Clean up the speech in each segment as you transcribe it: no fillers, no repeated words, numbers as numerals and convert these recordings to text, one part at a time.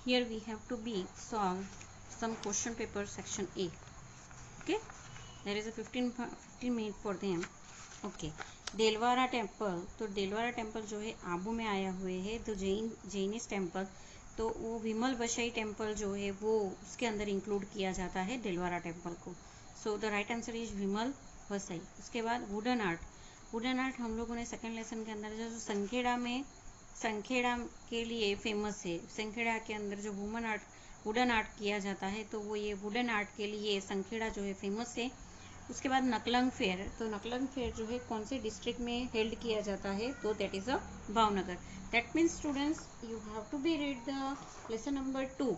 here we have to be solve some question paper section A. Okay, there is a 15 minute for them. Okay, Dilwara temple, तो Dilwara temple जो है आबू में आया हुए है, तो जैनिस टेम्पल, तो वो विमल वशाई टेम्पल जो है वो उसके अंदर इंक्लूड किया जाता है देलवारा टेम्पल को. So the right answer is Vimal Vasahi. उसके बाद वुडन आर्ट. वुडन आर्ट हम लोगों ने सेकेंड लेसन के अंदर जो संखेड़ा के लिए फेमस है, संखेड़ा के अंदर जो वुडन आर्ट किया जाता है, तो वो ये वुडन आर्ट के लिए संखेड़ा जो है फेमस है. उसके बाद नकलंग फेयर, तो नकलंग फेयर जो है कौन से डिस्ट्रिक्ट में हेल्ड किया जाता है, तो that is a Bhavnagar. That means students you have to be read the lesson number 2,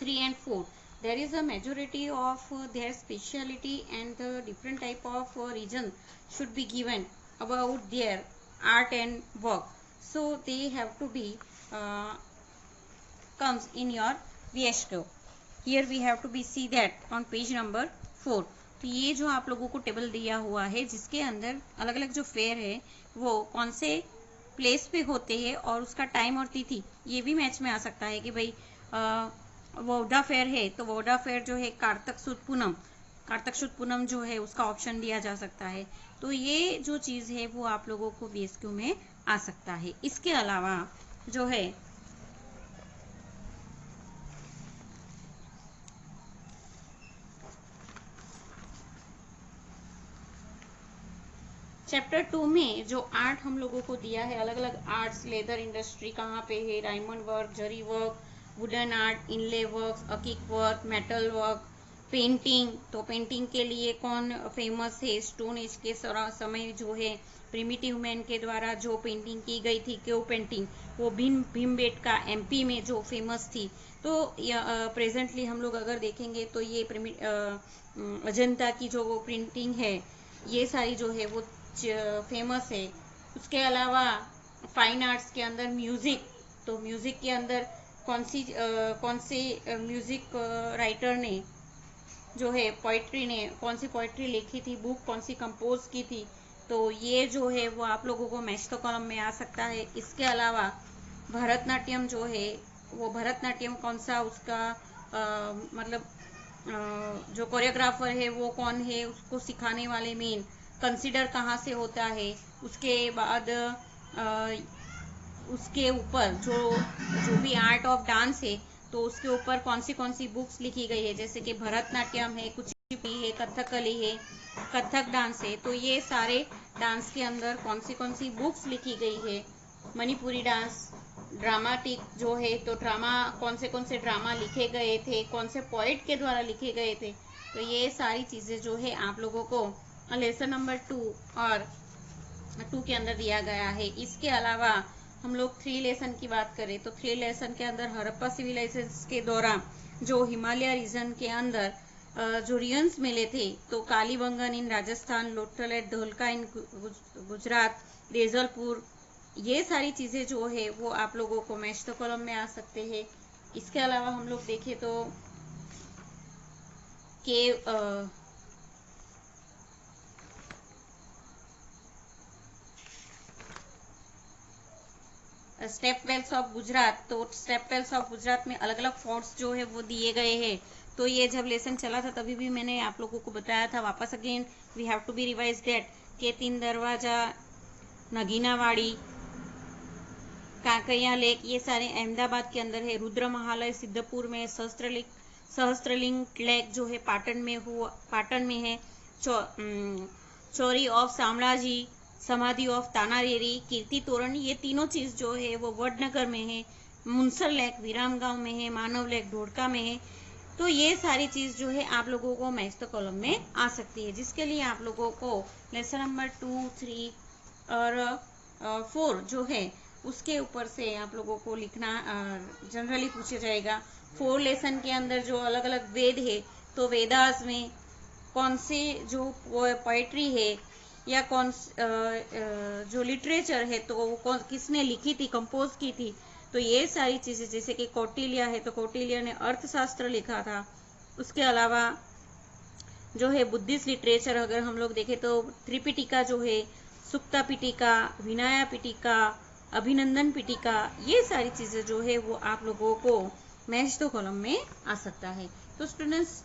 3 and 4. there is a majority of their speciality and the different type of region should be given about their art and work, so they have to be comes in your VSQ. here we have to be see that on page number 4. तो ये जो आप लोगों को table दिया हुआ है जिसके अंदर अलग अलग जो फेयर है वो कौन से प्लेस पे होते हैं और उसका टाइम और तिथि, ये भी मैच में आ सकता है कि भाई वोडा फेयर है तो वोडा फेयर जो है कार्तक सुद पूनम जो है उसका ऑप्शन दिया जा सकता है. तो ये जो चीज़ है वो आप लोगों को VSQ में आ सकता है. इसके अलावा जो है चैप्टर 2 में जो आर्ट हम लोगों को दिया है, अलग अलग आर्ट्स, लेदर इंडस्ट्री कहाँ पे है, diamond work, zari work, wooden art, inlay work, अकीक वर्क, मेटल वर्क, पेंटिंग. तो पेंटिंग के लिए कौन फेमस है, स्टोन एज के समय जो है प्रिमिटिव मैन के द्वारा जो पेंटिंग की गई थी, केव पेंटिंग, वो भीमबेटका MP में जो फेमस थी. तो प्रेजेंटली हम लोग अगर देखेंगे तो ये अजंता की जो वो प्रिंटिंग है, ये सारी जो है वो फेमस है. उसके अलावा फाइन आर्ट्स के अंदर म्यूजिक, तो म्यूजिक के अंदर कौन सी म्यूजिक राइटर ने जो है पोइट्री ने कौन सी पोइट्री लिखी थी, बुक कौन सी कंपोज की थी, तो ये जो है वो आप लोगों को मैच द कॉलम में आ सकता है. इसके अलावा भरतनाट्यम जो है वो भरतनाट्यम कौन सा उसका मतलब जो कोरियोग्राफर है वो कौन है, उसको सिखाने वाले मेन कंसीडर कहाँ से होता है. उसके बाद उसके ऊपर जो भी आर्ट ऑफ डांस है तो उसके ऊपर कौन सी बुक्स लिखी गई है, जैसे कि भरतनाट्यम है, कुचिपुड़ी है, कथकली है, कथक डांस है. तो ये सारे डांस के अंदर कौन सी बुक्स लिखी गई है. मणिपुरी डांस, ड्रामाटिक जो है तो ड्रामा कौन से ड्रामा लिखे गए थे, कौन से पोइट के द्वारा लिखे गए थे. तो ये सारी चीज़ें जो है आप लोगों को लेसन नंबर 2 और 2 के अंदर दिया गया है. इसके अलावा हम लोग 3 लेसन की बात करें तो 3 लेसन के अंदर हड़प्पा सिविलाइजेशन के दौरान जो हिमालय रीजन के अंदर जो रियंस मिले थे, तो कालीबंगन इन राजस्थान, लोथल एट धोलका इन गुजरात, देजलपुर, ये सारी चीज़ें जो है वो आप लोगों को मैच द कॉलम में आ सकते हैं. इसके अलावा हम लोग देखें तो स्टेप वेल्स ऑफ गुजरात, तो स्टेप वेल्स ऑफ गुजरात में अलग अलग फोर्ट्स जो है वो दिए गए हैं. तो ये जब लेसन चला था तभी भी मैंने आप लोगों को बताया था. वापस again we have to be revise that के 3 दरवाजा, नगीनावाड़ी, कांकैया लेक, ये सारे अहमदाबाद के अंदर है. रुद्र महालय सिद्धपुर में, सहस्त्रलिंग लेक जो है पाटन में है. चोरी ऑफ शामलाजी, समाधि ऑफ तानारेरी, कीर्ति तोरण, ये तीनों चीज जो है वो वडनगर में है. मुनसर लेक विराम गांव में है. मानव लेक ढोड़का में है. तो ये सारी चीज जो है आप लोगों को मैच द कॉलम में आ सकती है, जिसके लिए आप लोगों को लेसन नंबर 2, 3 और 4 जो है उसके ऊपर से आप लोगों को लिखना जनरली पूछा जाएगा. 4 लेसन के अंदर जो अलग अलग वेद है, तो वेदास में कौन से जो पोएट्री है या कौन जो लिटरेचर है तो वो किसने लिखी थी, कंपोज की थी. तो ये सारी चीजें, जैसे कि कौटिल्य है तो कौटिल्य ने अर्थशास्त्र लिखा था. उसके अलावा जो है बुद्धिस्ट लिटरेचर अगर हम लोग देखें तो त्रिपिटिका जो है, सुक्ता पिटिका, विनया पिटिका, अभिनंदन पीठिका, ये सारी चीजें जो है वो आप लोगों को मैच द कॉलम में आ सकता है। तो students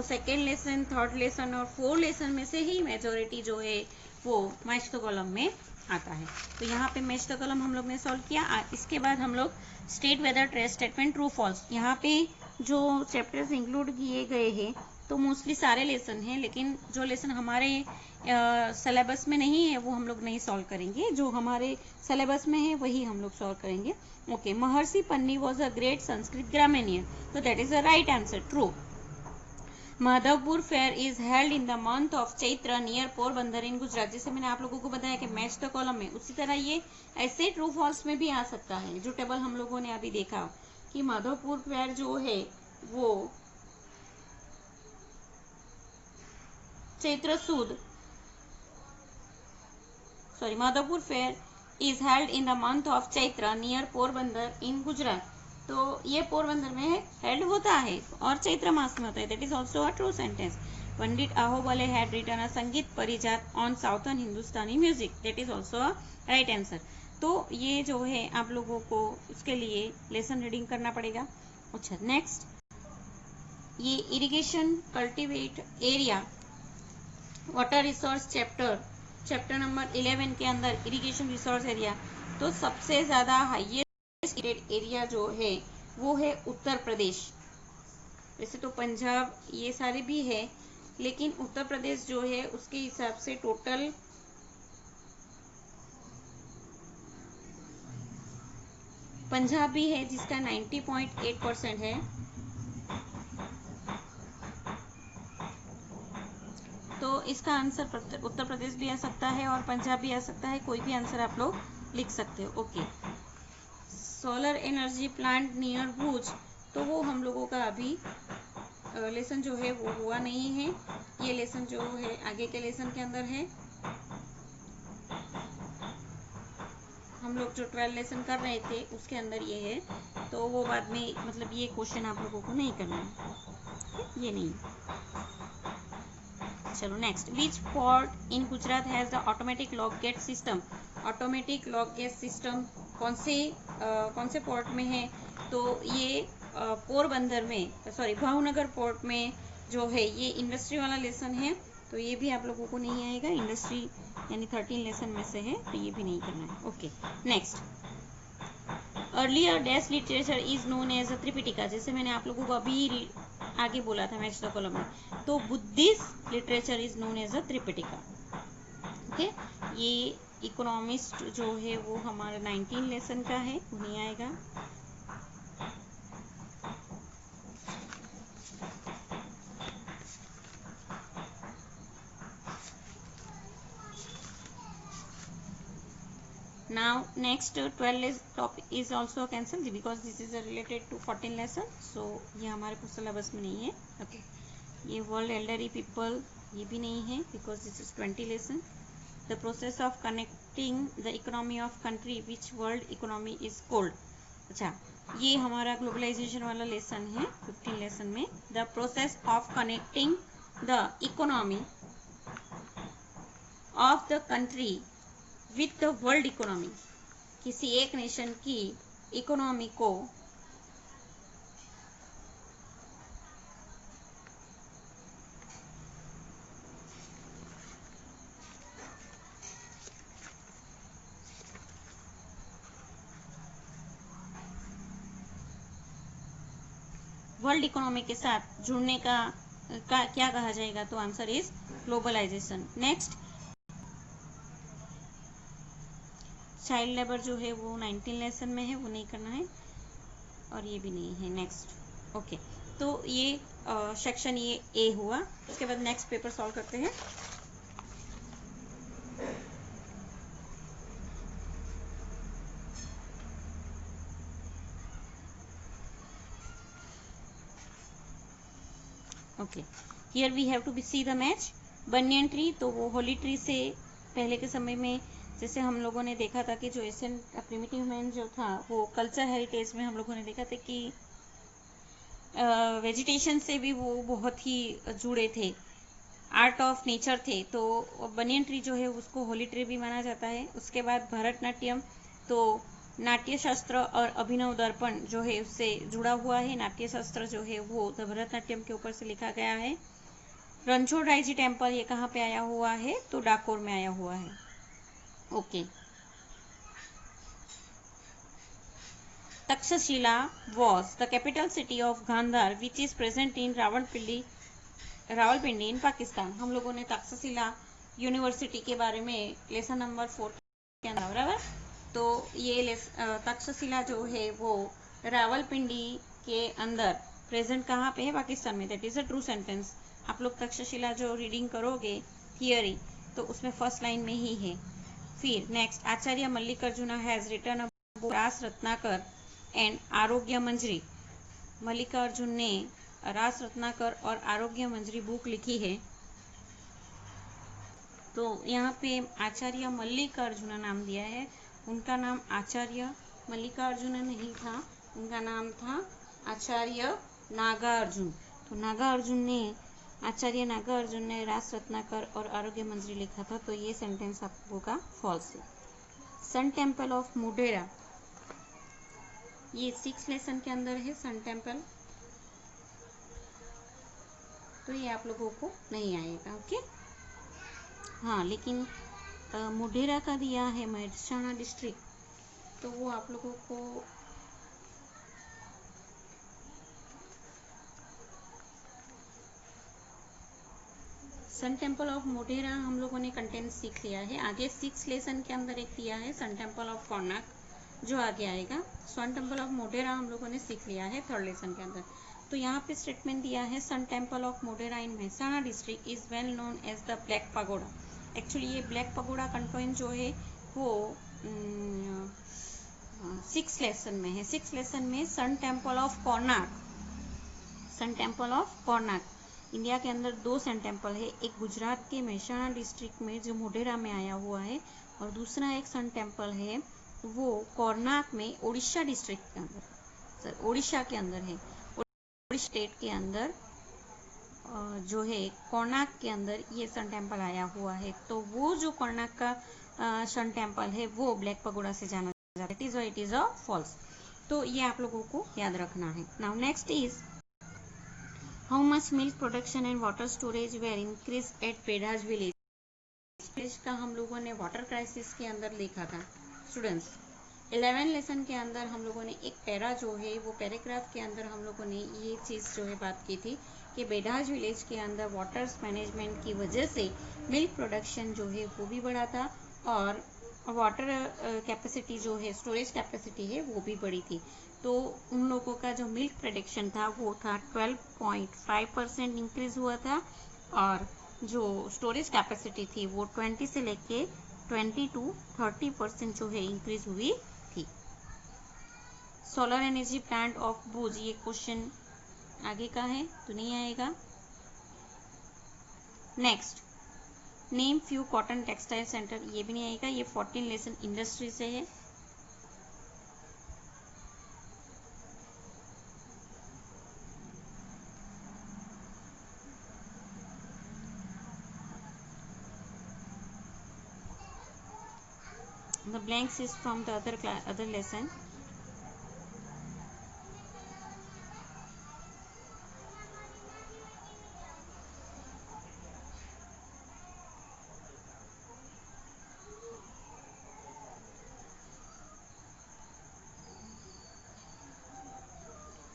second lesson, third lesson और फोर्थ लेसन में से ही मेजोरिटी जो है वो मैच द कॉलम में आता है। तो यहाँ पे मैच द कॉलम हम लोग ने सॉल्व किया। इसके बाद हम लोग state whether trace statement true false, यहाँ पे जो चैप्टर्स इंक्लूड किए गए हैं तो मोस्टली सारे लेसन हैं, लेकिन जो लेसन हमारे सिलेबस में नहीं है वो हम लोग नहीं सॉल्व करेंगे, जो हमारे सिलेबस में है वही हम लोग सॉल्व करेंगे। Okay, Maharshi Panini was a great Sanskrit grammarian, तो that is the right answer, true. Madhavpur fair is held in the month of Chaitra near Porbandar in Gujarat, जैसे मैंने आप लोगों को बताया कि मैच द कॉलम में, उसी तरह ये ऐसे ट्रू फॉल्स में भी आ सकता है। जो टेबल हम लोगों ने अभी देखा कि माधवपुर फेयर जो है वो चैत्र सुद Madhavpur fair is held in the month of Chaitra near Porbandar in Gujarat, तो ये पोरबंदर में हेल्ड होता है और चैत्र मास में होता है। That is also a true sentence. Pandit Ahobal had written a Sangeet Parijat on southern Hindustani music, that is also a right answer. तो ये जो है आप लोगों को इसके लिए लेसन रीडिंग करना पड़ेगा। अच्छा, नेक्स्ट ये irrigation cultivate area water resource chapter number 11 के अंदर इरिगेशन रिसोर्स एरिया, तो सबसे ज्यादा हाईएस्ट एरिया जो है वो है उत्तर प्रदेश। वैसे तो पंजाब ये सारे भी है, लेकिन उत्तर प्रदेश जो है उसके हिसाब से टोटल पंजाब भी है जिसका 90.8% है। तो इसका आंसर उत्तर प्रदेश भी आ सकता है और पंजाब भी आ सकता है, कोई भी आंसर आप लोग लिख सकते हो। Okay, solar energy plant near Bhuj, तो वो हम लोगों का अभी लेसन जो है वो हुआ नहीं है, ये लेसन जो है आगे के लेसन के अंदर है। हम लोग जो 12 लेसन कर रहे थे उसके अंदर ये है, तो वो बाद में मतलब ये क्वेश्चन आप लोगों को नहीं करना है, ये नहीं। चलो next, which port in Gujarat has the automatic lock gate system, automatic lock gate system कौन से पोर्ट में है, तो ये पोरबंदर में, सॉरी भावनगर पोर्ट में जो है, ये इंडस्ट्री वाला लेसन है, तो ये भी आप लोगों को नहीं आएगा, इंडस्ट्री यानी 13 लेसन में से है, तो ये भी नहीं करना है। Okay, next, earlier dash literature is known as a Tripitaka, जैसे मैंने आप लोगों को अभी आगे बोला था मैच द कॉलम में, तो Buddhist literature is known as a Tripitaka. Okay, ये इकोनॉमिस्ट जो है वो हमारा 19 लेसन का है, वो नहीं आएगा। Now next 12 topic is also cancelled because this is related to 14 lesson, so ये हमारे सिलेबस में नहीं है। ओके, ये वर्ल्ड एल्डरली पीपल ये भी नहीं है because this is 20 lesson। The process of connecting the economy of country which world economy is called, अच्छा ये हमारा ग्लोबलाइजेशन वाला लेसन है 15 लेसन में। The process of connecting the economy of the country with the world economy, किसी एक nation की economy को वर्ल्ड इकोनॉमी के साथ जुड़ने का क्या कहा जाएगा, तो answer is globalization. Next, child labour जो है वो 19 लेसन में है, वो नहीं करना है, और ये भी नहीं है। नेक्स्ट, ओके, तो ये सेक्शन ये ए हुआ। उसके बाद नेक्स्ट पेपर सॉल्व करते हैं। Okay, here we have to see the match. Banyan tree, तो वो होली ट्री से पहले के समय में जैसे हम लोगों ने देखा था कि जो एशियन प्रिमिटिव मैन जो था वो कल्चर हेरिटेज में हम लोगों ने देखा था कि वेजिटेशन से भी वो बहुत ही जुड़े थे, आर्ट ऑफ नेचर थे, तो बनियन ट्री जो है उसको होली ट्री भी माना जाता है। उसके बाद भरतनाट्यम तो नाट्य शास्त्र और अभिनव दर्पण जो है उससे जुड़ा हुआ है। नाट्य शास्त्र जो है वो द भरतनाट्यम के ऊपर से लिखा गया है। रणछोड़ जी टेम्पल ये कहाँ पे आया हुआ है, तो डाकोर में आया हुआ है। Okay. Takshashila was the capital city of Gandhar which is present in Rawalpindi in Pakistan. हम लोगों ने तक्षशिला यूनिवर्सिटी के बारे में लेसन नंबर 4 के अंदर, बराबर। तो ये तक्षशिला जो है वो रावलपिंडी के अंदर प्रेजेंट कहाँ पे है, पाकिस्तान में। That is a true sentence. आप लोग तक्षशिला जो रीडिंग करोगे थियरी, तो उसमें फर्स्ट लाइन में ही है। फिर next, Acharya Mallikarjuna has written a book Ras Ratnakar and आरोग्य मंजरी। मल्लिकार्जुन ने रास रत्नाकर और आरोग्य मंजरी बुक लिखी है। तो यहाँ पे आचार्य मल्लिकार्जुन नाम दिया है, उनका नाम आचार्य मल्लिकार्जुन नहीं था, उनका नाम था आचार्य नागार्जुन। तो आचार्य नागार्जुन ने रास रत्नाकर और आरोग्य मंजरी लिखा था। तो ये सेंटेंस आपको का फॉल्स है। सन टेम्पल ऑफ मोढेरा, ये 6 लेसन के अंदर है सन टेम्पल, तो ये आप लोगों को नहीं आएगा। ओके। हाँ, लेकिन मोढेरा का दिया है मेहसाणा डिस्ट्रिक्ट, तो वो आप लोगों को सन टेम्पल ऑफ मोढेरा हम लोगों ने कंटेंट सीख लिया है। आगे 6 लेसन के अंदर एक दिया है सन टेम्पल ऑफ कोणार्क, जो आगे आएगा। सन टेम्पल ऑफ मोढेरा हम लोगों ने सीख लिया है 3rd लेसन के अंदर। तो यहाँ पे स्टेटमेंट दिया है sun temple of Modhera in Mehsana district is well known as the black pagoda. Actually ये ब्लैक पगोडा कंटेंट जो है वो 6 लेसन में है। 6 लेसन में sun temple of Konark, India के अंदर 2 सन टेम्पल है, एक गुजरात के मेहसाणा डिस्ट्रिक्ट में जो मोढेरा में आया हुआ है, और दूसरा एक सन टेम्पल है वो कोणार्क में ओडिशा डिस्ट्रिक्ट के अंदर, ओडिशा के अंदर है, ओडिशा स्टेट के अंदर जो है कोणार्क के अंदर ये सन टेम्पल आया हुआ है। तो वो जो कोणार्क का सन टेम्पल है वो ब्लैक पगोडा से जाना जाता है। It is a false. तो ये आप लोगों को याद रखना है। Now next is how much milk production and water storage were increase at Bedaj village का हम लोगों ने वाटर क्राइसिस के अंदर देखा था। स्टूडेंट्स, 11 लेसन के अंदर हम लोगों ने एक पैरा जो है वो पैराग्राफ के अंदर हम लोगों ने ये चीज़ जो है बात की थी कि बेडाज विलेज के अंदर वाटर्स मैनेजमेंट की वजह से मिल्क प्रोडक्शन जो है वो भी बढ़ा था, और वाटर कैपेसिटी जो है, स्टोरेज कैपेसिटी है, वो भी बढ़ी थी। तो उन लोगों का जो मिल्क प्रोडक्शन था वो था 12.5% इंक्रीज हुआ था, और जो स्टोरेज कैपेसिटी थी वो 20 से लेके 20 to 30% जो है इंक्रीज हुई थी। सोलर एनर्जी प्लांट ऑफ भुज, ये क्वेश्चन आगे का है तो नहीं आएगा। Next, name few cotton textile centre, ये भी नहीं आएगा। ये 14 लेसन इंडस्ट्री से है। The blanks is from the other lesson.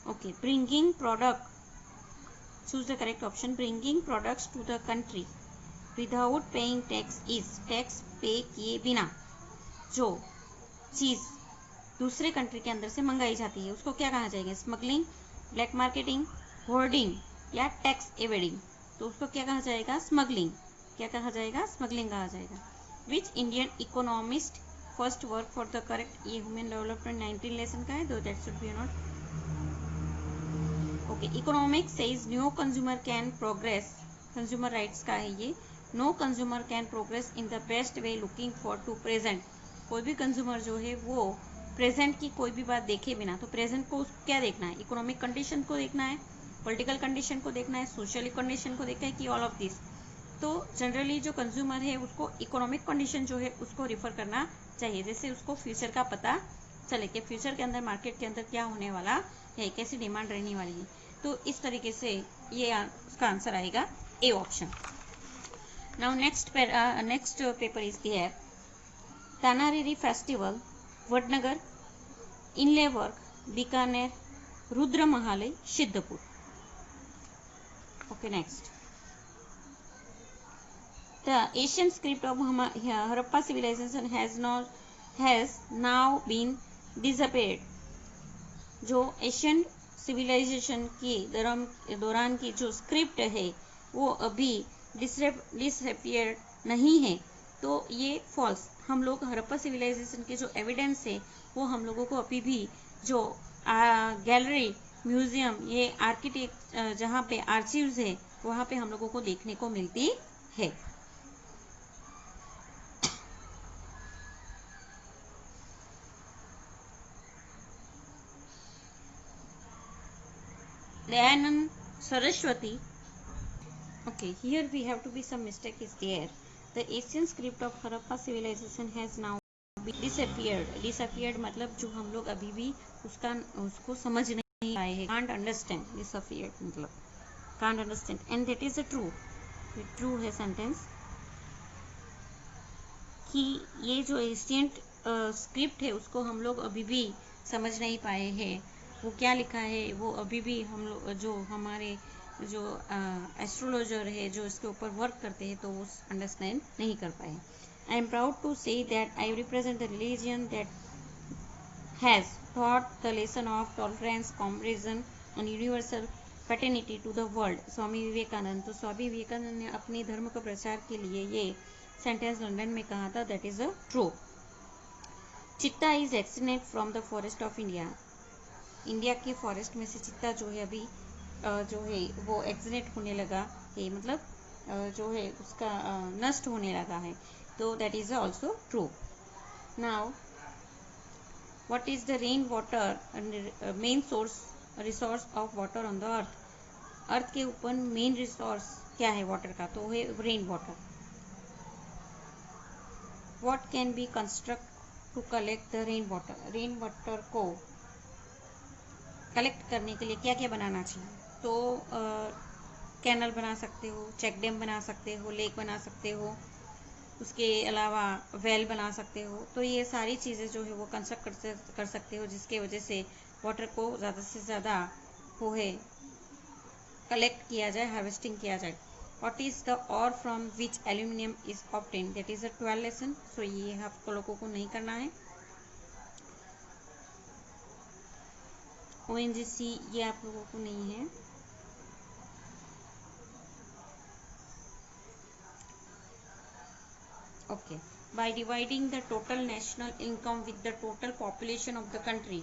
Okay, bringing product, choose the correct option. Bringing products to the country without paying tax is, tax पे किए बिना जो चीज़ दूसरे कंट्री के अंदर से मंगाई जाती है उसको क्या कहा जाएगा? स्मगलिंग, ब्लैक मार्केटिंग, होर्डिंग या टैक्स एवेडिंग। तो उसको क्या कहा जाएगा? स्मगलिंग। क्या कहा जाएगा? स्मगलिंग कहा जाएगा। Which Indian economist first work for the correct, ये ह्यूमन डेवलपमेंट 19 लेसन का है, though that should be not. Okay, economics says no consumer can progress, consumer rights का है ये। No consumer can progress in the best way looking for to present, कोई भी consumer जो है वो प्रेजेंट की कोई भी बात देखे बिना, तो प्रेजेंट को क्या देखना है? इकोनॉमिक कंडीशन को देखना है, पॉलिटिकल कंडीशन को देखना है, सोशल कंडीशन को देखना है, कि ऑल ऑफ दिस। तो जनरली जो कंज्यूमर है उसको इकोनॉमिक कंडीशन जो है उसको रिफर करना चाहिए, जैसे उसको फ्यूचर का पता चले कि फ्यूचर के अंदर मार्केट के अंदर क्या होने वाला है, कैसी डिमांड रहने वाली है। तो इस तरीके से ये उसका आंसर आएगा A option. Now next paper is there Tanariri festival, Vadnagar, inlay work, Bikaner, Rudra Mahalaya, Siddhpur. Okay, next. The ancient script of Harappa civilization has now been disappeared. जो एशियन सिविलाइजेशन के दौरान की जो स्क्रिप्ट है वो अभी डिसअपियर नहीं है, तो ये फॉल्स। हम लोग हड़प्पा सिविलाइजेशन के जो एविडेंस है वो हम लोगों को अभी भी जो गैलरी, म्यूजियम, ये आर्किटेक्ट जहाँ पे आर्चिव्स है वहाँ पे हम लोगों को देखने को मिलती है। Dayanand Saraswati. Okay, here we have to be some mistake is there. The ancient script of Harappa civilization has now disappeared मतलब जो हम लोग अभी भी उसको समझ नहीं पाए हैं, can't understand, disappeared मतलब can't understand, and that is a true है sentence कि ये जो एशियंट स्क्रिप्ट है उसको हम लोग अभी भी समझ नहीं पाए हैं, वो क्या लिखा है वो अभी भी हम लोग जो हमारे जो एस्ट्रोलॉजर है जो इसके ऊपर वर्क करते हैं तो वो अंडरस्टैंड नहीं कर पाए। I am proud to say that I represent the religion that has taught the lesson of tolerance, comparison and universal fraternity to the world. Swami Vivekananda. तो स्वामी विवेकानंद ने अपने धर्म का प्रचार के लिए ये सेंटेंस लंदन में कहा था, दैट इज अ ट्रू। चित्ता is extinct from the forest of India. India के फॉरेस्ट में से चित्ता जो है अभी जो है वो एक्सटिंक्ट होने लगा है, मतलब जो है उसका नष्ट होने लगा है, तो that is also true. Now what is the rain water main source resource of water on the अर्थ के ऊपर मेन रिसोर्स क्या है वाटर का, तो है rain water. What can be construct to collect the rain water को collect करने के लिए क्या क्या बनाना चाहिए, तो कैनल बना सकते हो, चेक डैम बना सकते हो, लेक बना सकते हो, उसके अलावा वेल बना सकते हो। तो ये सारी चीज़ें जो है वो कंस्ट्रक्ट कर सकते हो जिसके वजह से वाटर को ज़्यादा से ज़्यादा वो है कलेक्ट किया जाए, हार्वेस्टिंग किया जाए। What is the ore from which aluminium is obtain, that is a 12 lesson. So ये आप लोगों को नहीं करना है। ONGC ये आप लोगों को नहीं है। Okay, by dividing the total national income with the total population of the country,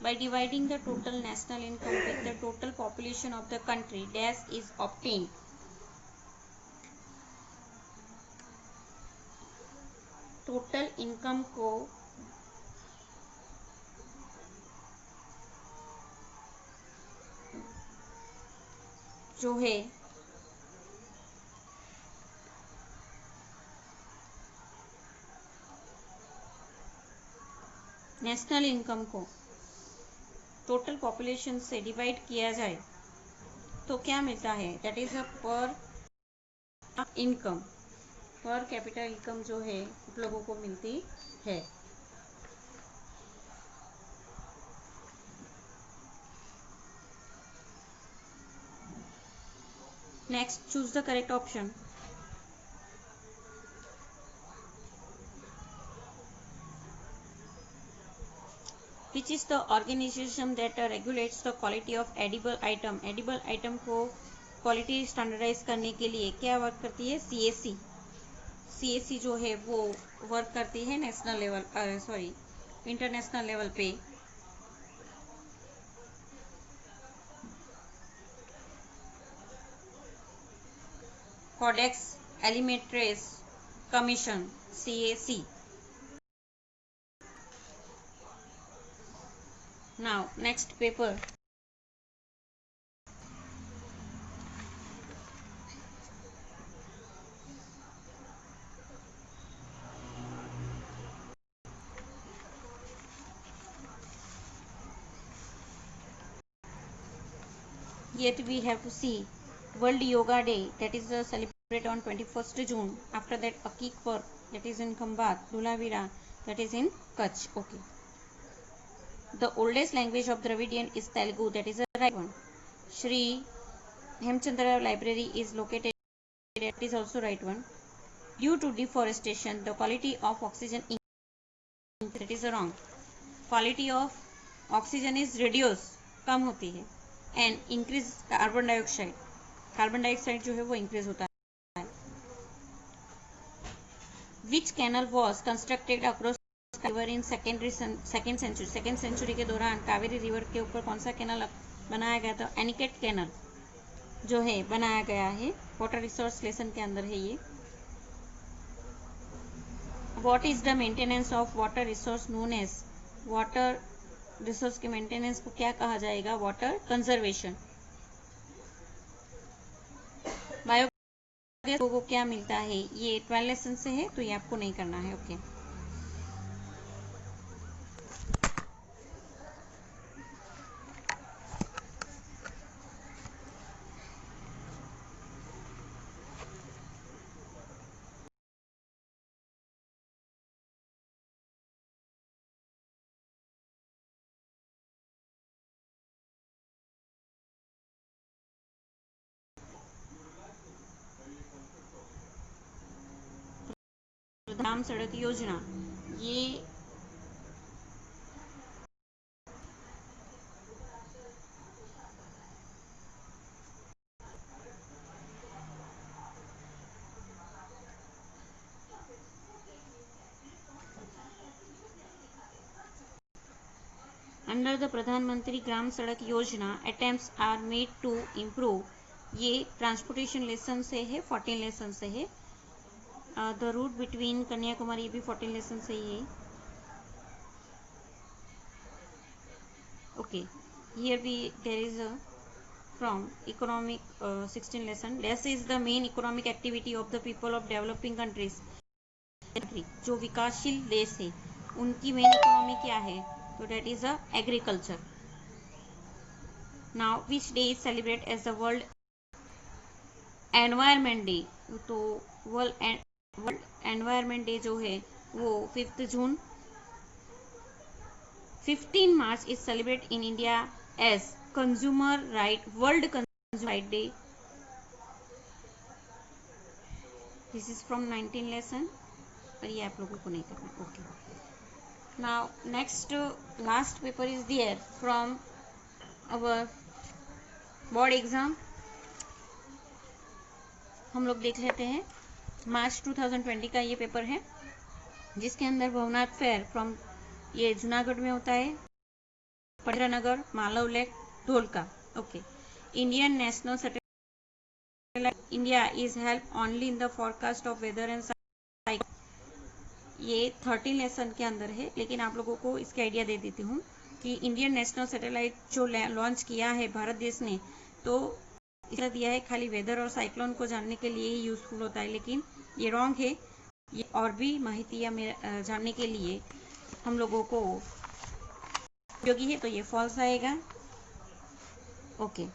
by dividing the total national income with the total population of the country, dash is obtained। Total income को जो है national income को total population से divide किया जाए तो क्या मिलता है, दैट इज अ पर इनकम, पर कैपिटल इनकम जो है आप लोगों को मिलती है। Next, choose the correct option. Which is the organization that regulates the quality of edible item? Edible item को क्वालिटी स्टैंडर्डाइज करने के लिए क्या वर्क करती है, CAC। CAC जो है वो वर्क करती है नेशनल लेवल इंटरनेशनल लेवल पे। Codex alimentarius Commission, CAC. Now next paper. Yet we have to see World Yoga Day, that is celebrated on 21st June. After that, Akik Park, that is in Khambat, Dhulavira, that is in Kutch. Okay. The oldest language of Dravidian is Telugu, that is the right one. Shri Hemchandra Library is located, that is also right one. Due to deforestation, the quality of oxygen increases, that is wrong. Quality of oxygen is reduced, कम होती है, and increase carbon dioxide जो है वो increase होता है. Which canal was constructed across river in second century के दौरान Kaveri river के ऊपर कौन सा कैनल बनाया गया था? एनिकेट कैनल जो है बनाया गया है. वाटर रिसोर्स लेसन के अंदर है ये. What is the maintenance of water resource known as? Water resource के मेंटेनेंस को क्या कहा जाएगा? Water conservation. बायोगैस को क्या मिलता है? ये 12 लेसन से है, तो ये आपको नहीं करना है. ओके. ग्राम सड़क योजना, ये अंडर द प्रधानमंत्री Gram Sadak Yojana attempts are made to improve, ये ट्रांसपोर्टेशन लेसन से है, 14 लेसन से है. द रूट बिटवीन कन्याकुमारी, ये भी 14 लेसन से ही है. ओके. हियर भी there is from economic 16 lesson. This is the main economic activity of the people of developing countries. जो विकासशील देश है उनकी मेन इकोनॉमी क्या है? तो that is a agriculture. Now which day is celebrate as the world environment day? तो world environment day जो है वो 5 जून. 15 March is celebrate in India as consumer right, world consumer right day. This is from 19 lesson, और ये आप लोगों को नहीं करना. Okay. Now next last paper is there from our board exam. हम लोग देख लेते हैं. मार्च 2020 का ये पेपर है, जिसके अंदर भवनाथ फेयर फ्रॉम, ये जूनागढ़ में होता है, पंद्रनगर, Malav lake, Dholka. Okay. Indian national satellite India is help only in the forecast of weather and cyclone. ये 13 लेसन के अंदर है, लेकिन आप लोगों को इसके आइडिया दे देती हूँ कि इंडियन नेशनल सैटेलाइट जो लॉन्च किया है भारत देश ने, तो इसका दिया है खाली वेदर और साइक्लोन को जानने के लिए ही यूजफुल होता है, लेकिन ये रॉन्ग है. ये और भी माहितियाँ जानने के लिए हम लोगों को उपयोगी है, तो ये फॉल्स आएगा. Okay.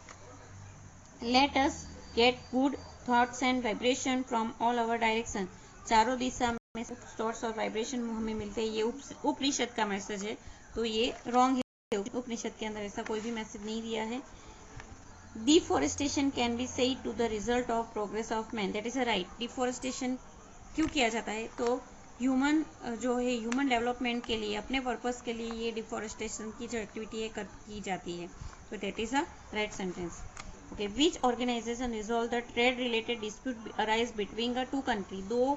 Let us get good thoughts and vibration from all our direction. चारों दिशा में थॉट्स और वाइब्रेशन हमें मिलते हैं. ये उपनिषद का मैसेज है, तो ये रॉन्ग है. उपनिषद के अंदर ऐसा कोई भी मैसेज नहीं दिया है. Deforestation can be said to the result of progress of man, that is a right. Deforestation क्यों किया जाता है? तो ह्यूमन जो है, ह्यूमन डेवलपमेंट के लिए, अपने पर्पस के लिए ये डिफोरेस्टेशन की जो एक्टिविटी है की जाती है. तो that is a right sentence. Okay. Which organization resolve the trade related dispute arise between the two country. दो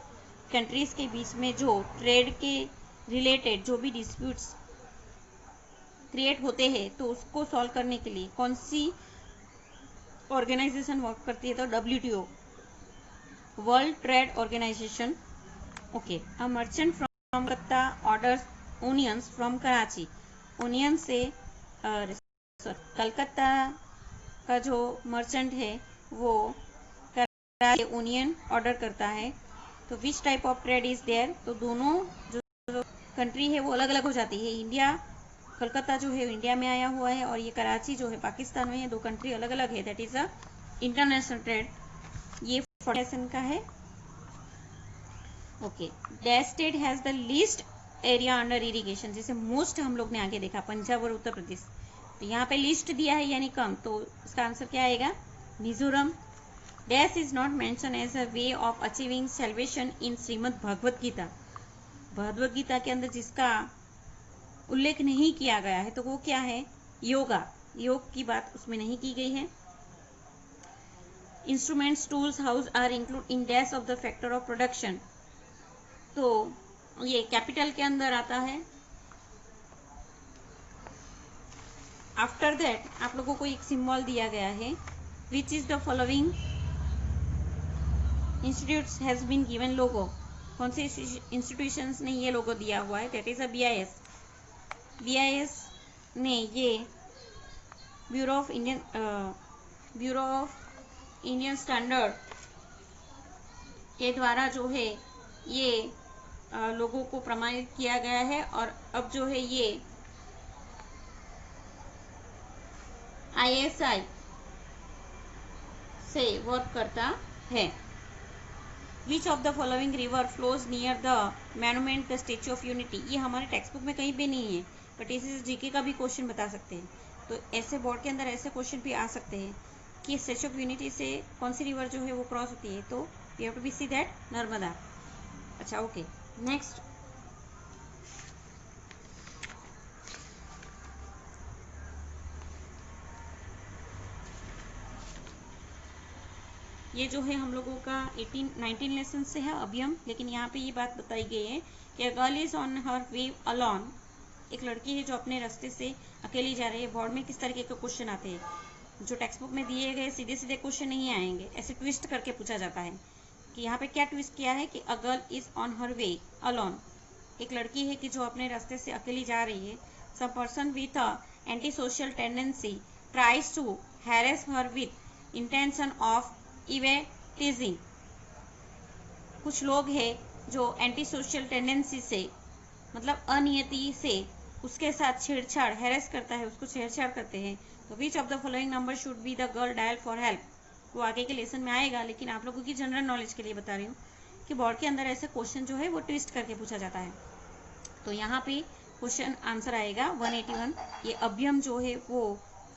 कंट्रीज के बीच में जो ट्रेड के रिलेटेड जो भी डिस्प्यूट्स क्रिएट होते हैं, तो उसको सॉल्व करने के लिए कौन सी ऑर्गेनाइजेशन वर्क करती है? तो WTO, world trade organization. Okay, a merchant from Calcutta orders onions from Karachi. Onion से कलकत्ता का जो मर्चेंट है वो कराची ओनियन ऑर्डर करता है। तो which type of trade is there, तो दोनों जो कंट्री है वो अलग अलग हो जाती है। इंडिया, कलकत्ता जो है इंडिया में आया हुआ है और ये कराची जो है पाकिस्तान में है। दो कंट्री अलग अलग है, that is a international trade. ये फॉर्मेशन का है। Okay, dash state has the least area under irrigation. जैसे मोस्ट हम लोग ने आगे देखा पंजाब और उत्तर प्रदेश, तो यहाँ पे लिस्ट दिया है यानी कम, तो इसका आंसर क्या आएगा, Mizoram. Dash is not mention as a way of achieving salvation in Shrimad Bhagavad Gita. Bhagavad Gita के अंदर जिसका उल्लेख नहीं किया गया है तो वो क्या है, योगा। योग की बात उसमें नहीं की गई है। Instruments tools house are include in dash of the factor of production, तो ये कैपिटल के अंदर आता है। आफ्टर दैट आप लोगों को एक सिंबल दिया गया है, which is the following institutes has been given logo. कौन से इंस्टीट्यूशंस ने ये लोगो दिया हुआ है, that is a BIS। BIS ने ये ब्यूरो ऑफ इंडियन स्टैंडर्ड के द्वारा जो है ये लोगों को प्रमाणित किया गया है। और अब जो है ये ISI से वर्क करता है। Which of the following river flows near the monument the statue of unity. ये हमारे टेक्स्ट बुक में कहीं भी नहीं है, बट इसे जीके का भी क्वेश्चन बता सकते हैं। तो ऐसे बोर्ड के अंदर ऐसे क्वेश्चन भी आ सकते हैं कि स्टेच्यू ऑफ यूनिटी से कौन सी रिवर जो है वो क्रॉस होती है, तो we have to be see that Narmada. अच्छा, ओके, नेक्स्ट ये जो है हम लोगों का 19 लेसन से है अभी हम, लेकिन यहाँ पे ये बात बताई गई है कि girl is on her way alone. एक लड़की है जो अपने रास्ते से अकेली जा रही है। बोर्ड में किस तरीके के क्वेश्चन आते हैं, जो टेक्स्ट बुक में दिए गए सीधे सीधे क्वेश्चन नहीं आएंगे, ऐसे ट्विस्ट करके पूछा जाता है। कि यहाँ पे क्या ट्विस्ट किया है कि a girl is on her way alone, एक लड़की है कि जो अपने रास्ते से अकेली जा रही है। Some person with a anti social tendency tries to harass her with intention of eve teasing. कुछ लोग हैं जो एंटी सोशल टेंडेंसी से मतलब अनियति से उसके साथ छेड़छाड़ हैरेस करता है, उसको छेड़छाड़ करते हैं। तो which of the following number should be the girl dial for help. वो आगे के लेसन में आएगा, लेकिन आप लोगों की जनरल नॉलेज के लिए बता रही हूँ कि बोर्ड के अंदर ऐसे क्वेश्चन जो है वो ट्विस्ट करके पूछा जाता है। तो यहाँ पे क्वेश्चन आंसर आएगा 181। ये अभियम जो है वो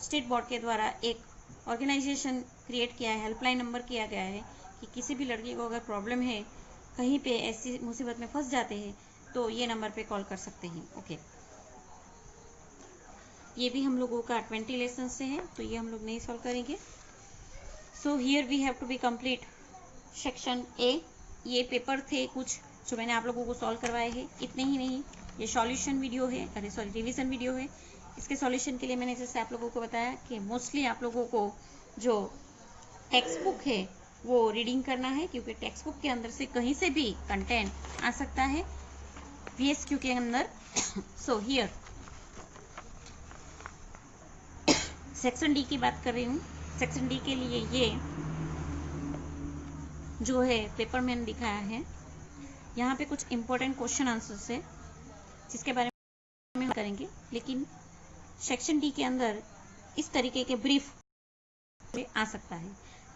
स्टेट बोर्ड के द्वारा एक ऑर्गेनाइजेशन क्रिएट किया है, हेल्पलाइन नंबर किया गया है कि किसी भी लड़की को अगर प्रॉब्लम है, कहीं पे ऐसी मुसीबत में फंस जाते हैं, तो ये नंबर पे कॉल कर सकते हैं। ओके, ये भी हम लोगों का 20 लेसन से है, तो ये हम लोग नहीं सॉल्व करेंगे। So here we have to be complete section A. ये पेपर थे कुछ जो मैंने आप लोगों को सॉल्व करवाए हैं, इतने ही नहीं, ये सॉल्यूशन वीडियो है, अरे सॉरी रिवीजन वीडियो है। इसके सॉल्यूशन के लिए मैंने जैसे आप लोगों को बताया कि मोस्टली आप लोगों को जो टेक्स्ट बुक है वो रीडिंग करना है, क्योंकि टेक्स्ट बुक के अंदर से कहीं से भी कंटेंट आ सकता है VSQ के अंदर। सो हियर सेक्शन डी की बात कर रही हूँ। सेक्शन डी के लिए ये जो है पेपर मैंने दिखाया है, यहाँ पे कुछ इंपॉर्टेंट क्वेश्चन आंसर्स है जिसके बारे में करेंगे, लेकिन सेक्शन डी के अंदर इस तरीके के ब्रीफ आ सकता है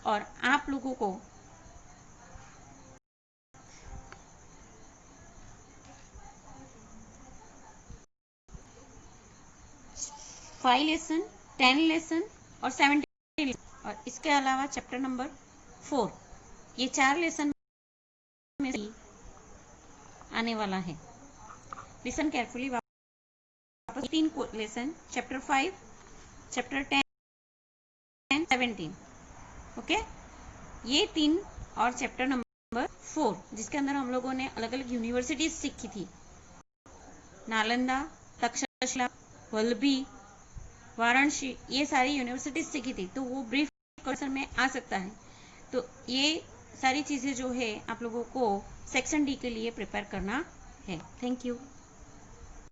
और आप लोगों को फाइव लेसन, 10 लेसन और 17 लेसन, और इसके अलावा चैप्टर नंबर 4, ये 4 लेसन में आने वाला है। Listen carefully. वापस 3 लेसन, चैप्टर 5, चैप्टर 10, 17, ओके, ये 3 और चैप्टर नंबर 4 जिसके अंदर हम लोगों ने अलग अलग यूनिवर्सिटीज सीखी थी, नालंदा, तक्षशिला, वल्लभी, वाराणसी, ये सारी यूनिवर्सिटीज सीखी थी, तो वो ब्रीफ क्वेश्चन में आ सकता है। तो ये सारी चीजें जो है आप लोगों को सेक्शन डी के लिए प्रिपेयर करना है। Thank you.